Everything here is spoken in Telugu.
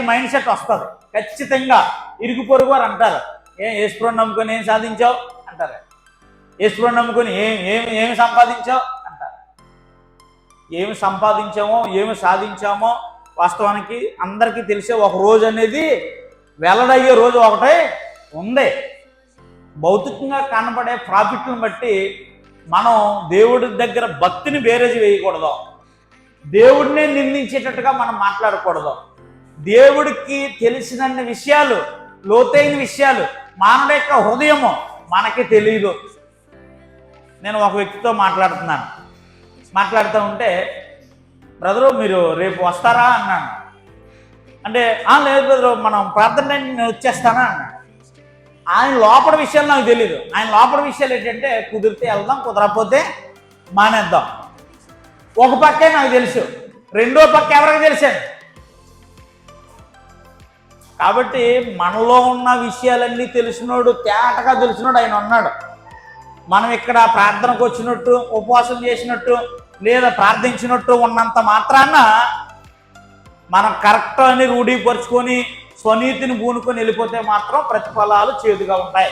మైండ్ సెట్ వస్తుంది ఖచ్చితంగా. ఇరుగు పొరుగు వారు అంటారు, యేసుప్రభువుని నమ్ముకొని ఏం సాధించావు అంటారు. యేసుప్రభువుని నమ్ముకొని ఏమి సంపాదించావు అంటారు. ఏమి సంపాదించామో ఏమి సాధించామో వాస్తవానికి అందరికీ తెలిసే ఒక రోజు అనేది వెల్లడయ్యే రోజు ఒకటే ఉంది. భౌతికంగా కనబడే ప్రాఫిట్లను బట్టి మనం దేవుడి దగ్గర భక్తిని బేరేజ్ వేయకూడదు. దేవుడినే నిందించేటట్టుగా మనం మాట్లాడకూడదు. దేవుడికి తెలిసినన్ని విషయాలు, లోతైన విషయాలు మానవుడి యొక్క హృదయము మనకి తెలియదు. నేను ఒక వ్యక్తితో మాట్లాడుతూ ఉంటే, బ్రదరు మీరు రేపు వస్తారా అన్నాను. అంటే లేదు బ్రదరు, మనం ప్రార్థన నేను వచ్చేస్తానా అన్నాడు. ఆయన లోపల విషయాలు నాకు తెలియదు. ఆయన లోపల విషయాలు ఏంటంటే, కుదిరితే వెళ్దాం, కుదరకపోతే మానేద్దాం. ఒక పక్కే నాకు తెలుసు, రెండో పక్క ఎవరికి తెలిసాను. కాబట్టి మనలో ఉన్న విషయాలన్నీ తెలిసినోడు, తేటగా తెలిసినోడు ఆయన ఉన్నాడు. మనం ఇక్కడ ప్రార్థనకు వచ్చినట్టు, ఉపవాసం చేసినట్టు, లేదా ప్రార్థించినట్టు ఉన్నంత మాత్రాన మనం కరెక్ట్ అని రూఢీపరుచుకొని స్వనీతిని పూనుకొని వెళ్ళిపోతే మాత్రం ప్రతిఫలాలు చేదుగా ఉంటాయి.